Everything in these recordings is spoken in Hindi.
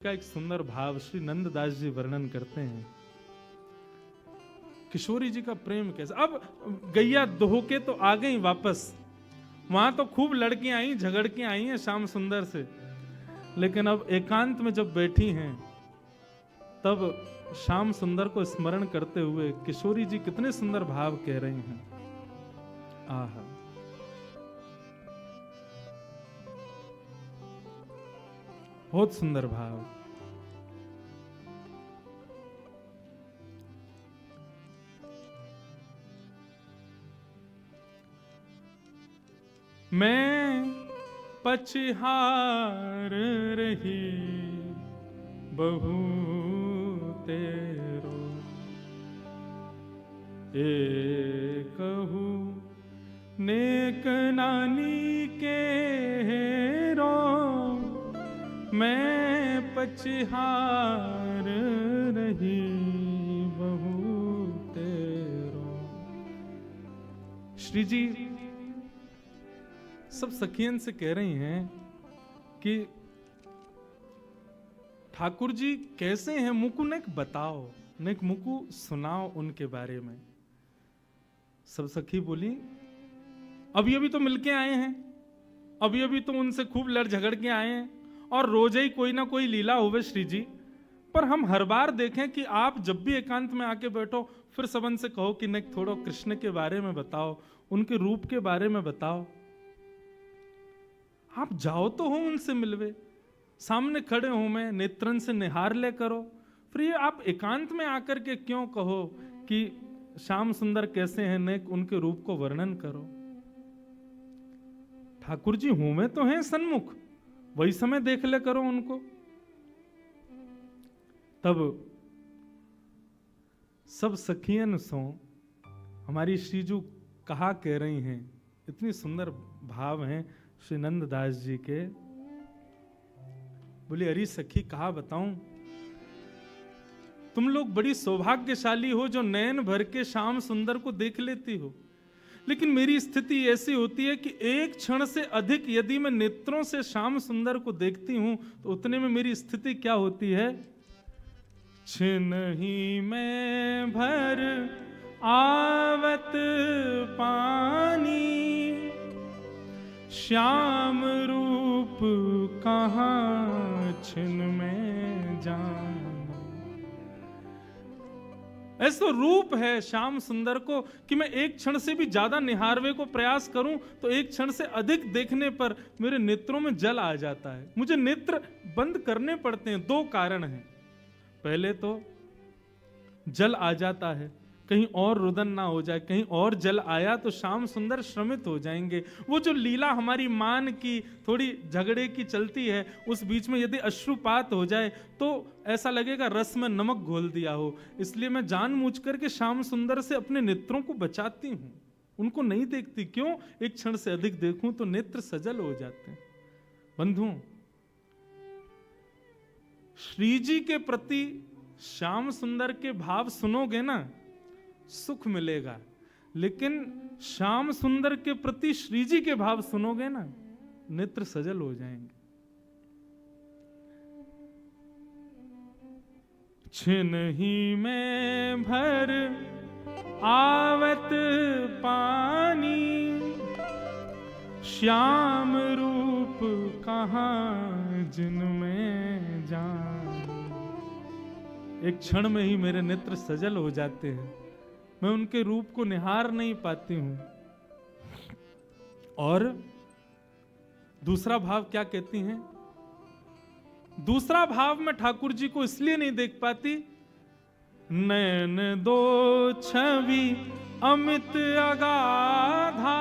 का एक सुंदर भाव श्री नंददास जी वर्णन करते हैं। किशोरी जी का प्रेम कैसा। अब गैया दोह के तो आ गई वापस, वहां तो खूब लड़कियां आई, झगड़ के आई हैं श्याम सुंदर से, लेकिन अब एकांत में जब बैठी हैं तब श्याम सुंदर को स्मरण करते हुए किशोरी जी कितने सुंदर भाव कह रही हैं। आहा, बहुत सुंदर भाव। मैं पछहार रही बहू तेरो, कहू नेक नानी के हेरो, मैं पछहार रही बहू तेरो। श्री जी सब सखियन से कह रही हैं कि ठाकुर जी कैसे हैं, मुकु नेक बताओ, नेक मुकु सुनाओ उनके बारे में। सब सखी बोली अभी अभी तो मिलके आए हैं, अभी अभी तो उनसे खूब लड़ झगड़ के आए हैं, और रोज ही कोई ना कोई लीला होवे श्री जी। पर हम हर बार देखें कि आप जब भी एकांत में आके बैठो फिर सबन से कहो कि नेक थोड़ा कृष्ण के बारे में बताओ, उनके रूप के बारे में बताओ। आप जाओ तो हो उनसे मिलवे, सामने खड़े हो, मैं नेत्रन से निहार ले करो। फिर ये आप एकांत में आकर के क्यों कहो कि श्याम सुंदर कैसे हैं, नेक उनके रूप को वर्णन करो। ठाकुर जी हूं में तो हैं सन्मुख, वही समय देख ले करो उनको। तब सब सखियन सो हमारी श्रीजू कहा कह रही हैं, इतनी सुंदर भाव हैं श्री नंददास जी के। बोले अरे सखी कहा बताऊं, तुम लोग बड़ी सौभाग्यशाली हो जो नयन भर के श्याम सुंदर को देख लेती हो, लेकिन मेरी स्थिति ऐसी होती है कि एक क्षण से अधिक यदि मैं नेत्रों से श्याम सुंदर को देखती हूं तो उतने में मेरी स्थिति क्या होती है। छिनहि में भर आवत पानी, श्याम रूप कहाँ छिन में जान। ऐसा रूप है श्याम सुंदर को कि मैं एक क्षण से भी ज्यादा निहारवे को प्रयास करूं तो एक क्षण से अधिक देखने पर मेरे नेत्रों में जल आ जाता है। मुझे नेत्र बंद करने पड़ते हैं। दो कारण हैं। पहले तो जल आ जाता है, कहीं और रुदन ना हो जाए, कहीं और जल आया तो श्याम सुंदर श्रमित हो जाएंगे। वो जो लीला हमारी मान की थोड़ी झगड़े की चलती है, उस बीच में यदि अश्रुपात हो जाए तो ऐसा लगेगा रस में नमक घोल दिया हो। इसलिए मैं जानबूझ करके श्याम सुंदर से अपने नेत्रों को बचाती हूं, उनको नहीं देखती। क्यों? एक क्षण से अधिक देखूं तो नेत्र सजल हो जाते हैं। बंधुओं, श्री जी के प्रति श्याम सुंदर के भाव सुनोगे ना, सुख मिलेगा, लेकिन श्याम सुंदर के प्रति श्री जी के भाव सुनोगे ना, नेत्र सजल हो जाएंगे। छिनहि में भर आवत पानी, श्याम रूप कहाँ जिनमें जान। एक क्षण में ही मेरे नेत्र सजल हो जाते हैं, मैं उनके रूप को निहार नहीं पाती हूं। और दूसरा भाव क्या कहती हैं? दूसरा भाव में ठाकुर जी को इसलिए नहीं देख पाती, नैन दो छवि अमित अगाधा।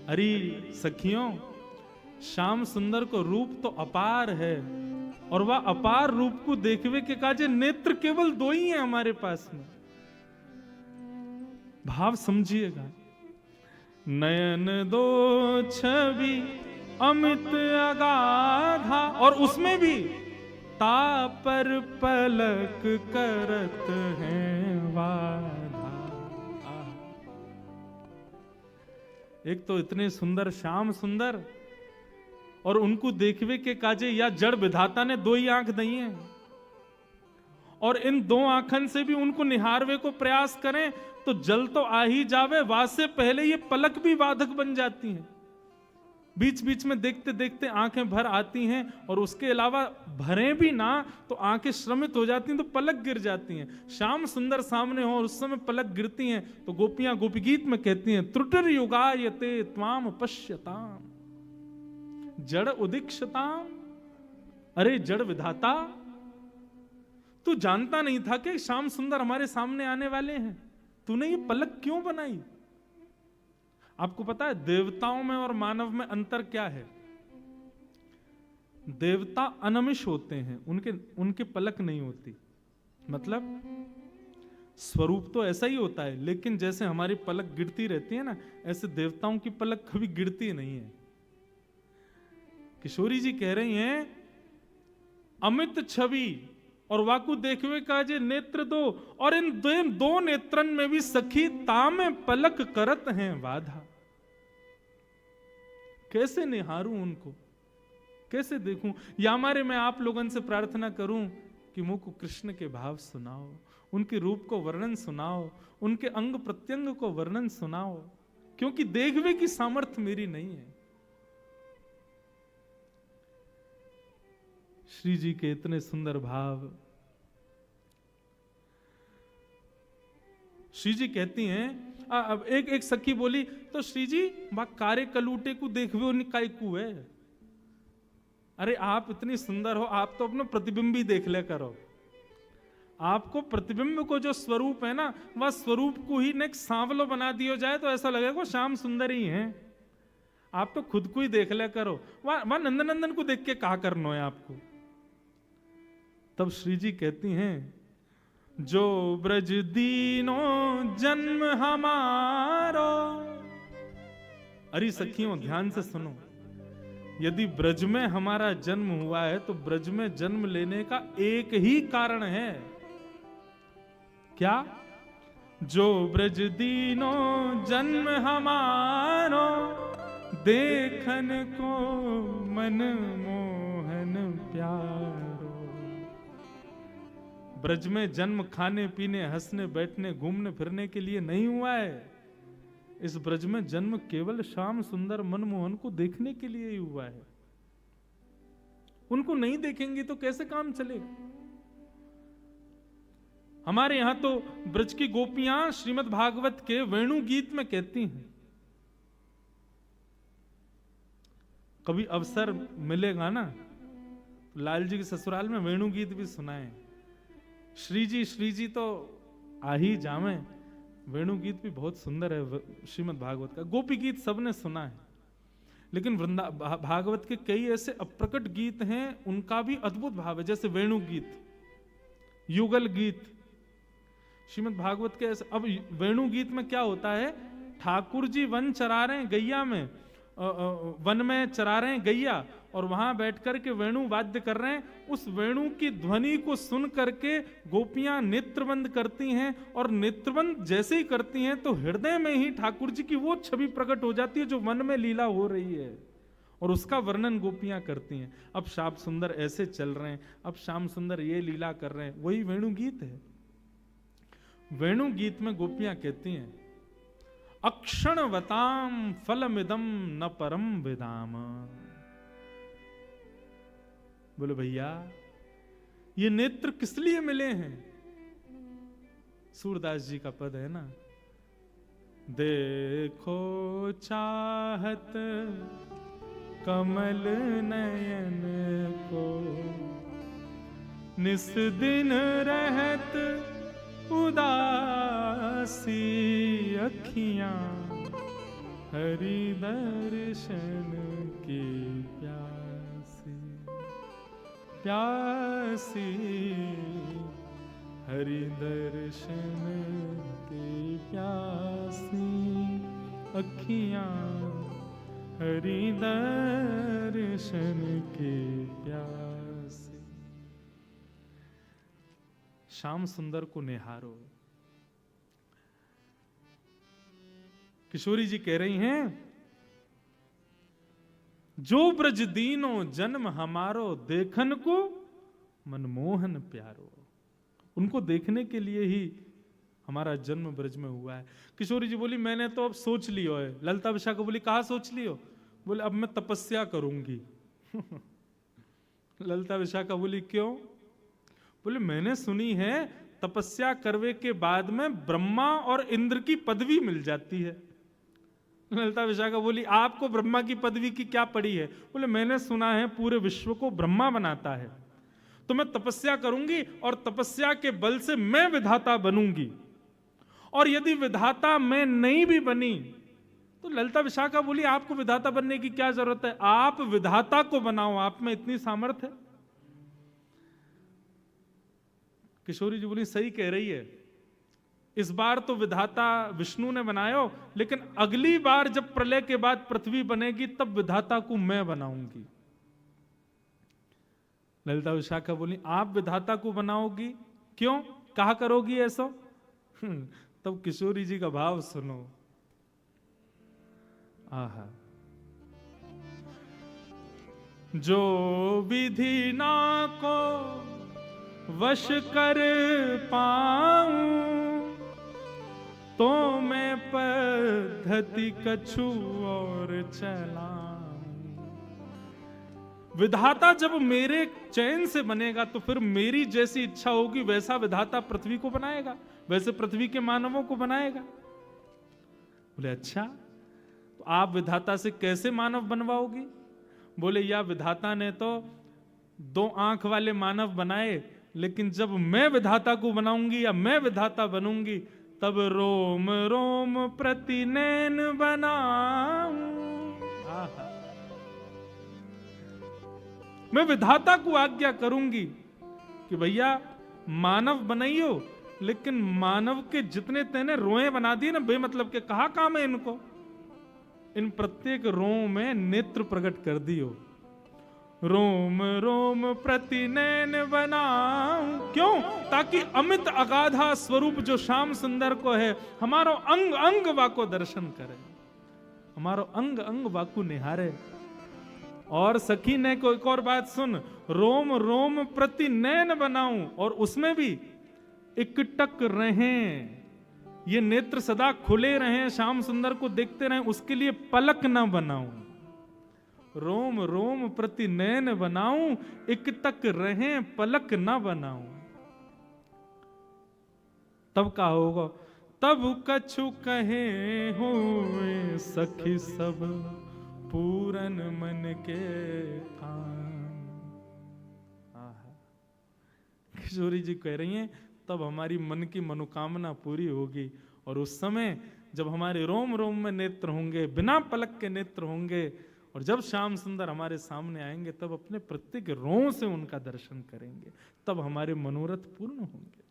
अरे सखियों, श्याम सुंदर को रूप तो अपार है, और वह अपार रूप को देखवे के काजे नेत्र केवल दो ही हैं हमारे पास में। भाव समझिएगा। नयन दो छवि अमित अगाधा, और उसमें भी तापर पलक करत हैं वाधा। एक तो इतने सुंदर श्याम सुंदर, और उनको देखवे के काजे या जड़ विधाता ने दो ही आंख दई है, और इन दो आंखन से भी उनको निहारवे को प्रयास करें तो जल तो आ ही जावे, वाद से पहले ये पलक भी बाधक बन जाती हैं। बीच बीच में देखते देखते आंखें भर आती हैं, और उसके अलावा भरें भी ना तो आंखें श्रमित हो जाती हैं, तो पलक गिर जाती हैं। श्याम सुंदर सामने हो और उस समय पलक गिरती हैं, तो गोपियां गोपी गीत में कहती हैं, त्रुटिर युगायते त्वाम पश्यताम जड़ उदीक्षताम। अरे जड़ विधाता, तू जानता नहीं था कि श्याम सुंदर हमारे सामने आने वाले हैं, तूने ये पलक क्यों बनाई? आपको पता है देवताओं में और मानव में अंतर क्या है? देवता अनमिष होते हैं, उनके पलक नहीं होती। मतलब स्वरूप तो ऐसा ही होता है, लेकिन जैसे हमारी पलक गिरती रहती है ना, ऐसे देवताओं की पलक कभी गिरती नहीं है। किशोरी जी कह रही हैं, अमित छवि और वाकु देखवे का जे नेत्र दो, और इन दो नेत्रन में भी सखी तामे पलक करत हैं बाधा। कैसे निहारूं उनको, कैसे देखूं? या हमारे मैं आप लोगों से प्रार्थना करूं कि मुझको कृष्ण के भाव सुनाओ, उनके रूप को वर्णन सुनाओ, उनके अंग प्रत्यंग को वर्णन सुनाओ, क्योंकि देखवे की सामर्थ्य मेरी नहीं है। श्री जी के इतने सुंदर भाव। श्री जी कहती हैं, अब एक सखी बोली, तो श्री जी बा कारे कलूटे को देखवे निकाय को है। अरे आप इतनी सुंदर हो, आप तो अपना प्रतिबिंब ही देख ले करो। आपको प्रतिबिंब को जो स्वरूप है ना, वह स्वरूप को ही ने सांवलो बना दिया जाए तो ऐसा लगेगा श्याम सुंदर ही है। आप तो खुद को ही देख ले करो, वह नंदनंदन को देख के कहा करना है आपको। तब श्री जी कहती हैं, जो ब्रज दीनो जन्म हमारो। अरे सखियों ध्यान से सुनो, यदि ब्रज में हमारा जन्म हुआ है तो ब्रज में जन्म लेने का एक ही कारण है। क्या? जो ब्रज दीनो जन्म हमारो, देखन को मन मोहन प्यारो। ब्रज में जन्म खाने पीने हंसने बैठने घूमने फिरने के लिए नहीं हुआ है। इस ब्रज में जन्म केवल श्याम सुंदर मनमोहन को देखने के लिए ही हुआ है। उनको नहीं देखेंगे तो कैसे काम चलेगा? हमारे यहां तो ब्रज की गोपियां श्रीमद् भागवत के वेणु गीत में कहती हैं, कभी अवसर मिलेगा ना लाल जी के ससुराल में वेणु गीत भी सुनाए। श्री जी तो आ ही जावे। वेणु गीत भी बहुत सुंदर है श्रीमद् भागवत का। गोपी गीत सबने सुना है, लेकिन भागवत के कई ऐसे अप्रकट गीत हैं, उनका भी अद्भुत भाव है। जैसे वेणु गीत, युगल गीत, श्रीमद् भागवत के ऐसे। अब वेणु गीत में क्या होता है? ठाकुर जी वन चरा रहे हैं गैया में, वन में चरा रहे हैं गैया, और वहां बैठ करके वेणु वाद्य कर रहे हैं। उस वेणु की ध्वनि को सुन करके गोपियां नेत्रबंद करती हैं, और नेत्रबंद जैसे ही करती हैं तो हृदय में ही ठाकुर जी की वो छवि प्रकट हो जाती है जो वन में लीला हो रही है, और उसका वर्णन गोपियां करती हैं। अब श्याम सुंदर ऐसे चल रहे हैं, अब श्याम सुंदर ये लीला कर रहे हैं, वही वेणु गीत है। वेणु गीत में गोपियां कहती हैं, अक्षणवताम फलमिदम न परम विदाम। बोले भैया ये नेत्र किस लिए मिले हैं? सूरदास जी का पद है ना, देखो चाहत कमल नयन को, निस दिन रहत उदासी अखियां, हरि दर्शन की प्यासी प्यासी, हरि दर्शन की प्यासी अखियां, हरि दर्शन की प्यासी। श्याम सुंदर को निहारो। किशोरी जी कह रही हैं, जो ब्रज दीनो जन्म हमारो, देखन को मनमोहन प्यारो। उनको देखने के लिए ही हमारा जन्म ब्रज में हुआ है। किशोरी जी बोली मैंने तो अब सोच लियो है। ललिता विशाखा बोली कहा सोच लियो? बोले अब मैं तपस्या करूंगी। ललिता विशाखा बोली क्यों? बोले मैंने सुनी है तपस्या करने के बाद में ब्रह्मा और इंद्र की पदवी मिल जाती है। ललिता विशाखा बोली आपको ब्रह्मा की पदवी की क्या पड़ी है? बोले मैंने सुना है पूरे विश्व को ब्रह्मा बनाता है, तो मैं तपस्या करूंगी और तपस्या के बल से मैं विधाता बनूंगी। और यदि विधाता मैं नहीं भी बनी तो ललिता विशाखा बोली आपको विधाता बनने की क्या जरूरत है, आप विधाता को बनाओ, आप में इतनी सामर्थ्य है। किशोरी जी बोली सही कह रही है, इस बार तो विधाता विष्णु ने बनायो, लेकिन अगली बार जब प्रलय के बाद पृथ्वी बनेगी तब विधाता को मैं बनाऊंगी। ललिता विशाखा बोली आप विधाता को बनाओगी? क्यों, कहा करोगी ऐसा? तब किशोरी जी का भाव सुनो। आहा, जो विधि ना को वश कर पाऊं, तो मैं पद्धति कछु और चलाऊं। विधाता जब मेरे चयन से बनेगा तो फिर मेरी जैसी इच्छा होगी वैसा विधाता पृथ्वी को बनाएगा, वैसे पृथ्वी के मानवों को बनाएगा। बोले अच्छा, तो आप विधाता से कैसे मानव बनवाओगी? बोले या विधाता ने तो 2 आंख वाले मानव बनाए, लेकिन जब मैं विधाता को बनाऊंगी या मैं विधाता बनूंगी तब रोम रोम प्रति नैन बनाऊं। मैं विधाता को आज्ञा करूंगी कि भैया मानव बनाइयो, लेकिन मानव के जितने तेने रोए बना दिए ना बेमतलब के, कहा काम है इनको, इन प्रत्येक रोम में नेत्र प्रकट कर दियो। रोम रोम प्रति नैन बनाऊं, क्यों? ताकि अमित अगाधा स्वरूप जो श्याम सुंदर को है हमारो अंग अंग वाको दर्शन करे, हमारो अंग अंग वाको निहारे। और सखी ने को एक और बात सुन, रोम रोम प्रति नैन बनाऊं, और उसमें भी इकटक रहें, ये नेत्र सदा खुले रहें, श्याम सुंदर को देखते रहें, उसके लिए पलक ना बनाऊं। रोम रोम प्रति नैन बनाऊं, इकटक रहें पलक ना बनाऊं। तब का होगा? तब कछु कहे हुए सखी सब पूरन मन के ठान। किशोरी जी कह रही हैं तब हमारी मन की मनोकामना पूरी होगी, और उस समय जब हमारे रोम रोम में नेत्र होंगे, बिना पलक के नेत्र होंगे, और जब श्याम सुंदर हमारे सामने आएंगे तब अपने प्रत्येक रों से उनका दर्शन करेंगे, तब हमारे मनोरथ पूर्ण होंगे,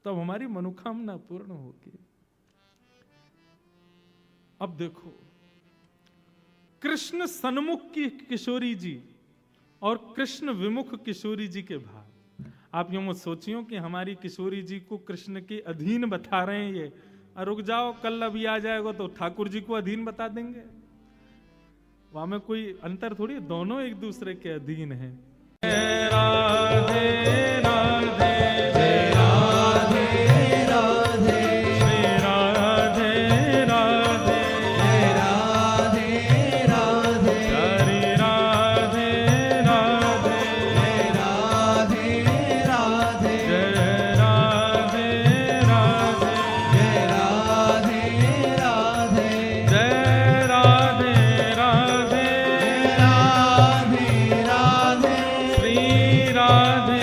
तब हमारी मनोकामना पूर्ण होगी। अब देखो, कृष्ण सन्मुख की किशोरी जी और कृष्ण विमुख किशोरी जी के भाव। आप यूं मत सोचियो कि हमारी किशोरी जी को कृष्ण के अधीन बता रहे हैं ये, रुक जाओ कल अभी आ जाएगा तो ठाकुर जी को अधीन बता देंगे। वहां में कोई अंतर थोड़ी, दोनों एक दूसरे के अधीन हैं। राधे राधे जय राधे राधे श्री राधे राधे जय राधे राधे हरि राधे राधे जय राधे राधे जय राधे राधे जय राधे राधे जय राधे राधे राधे राधे श्री राधे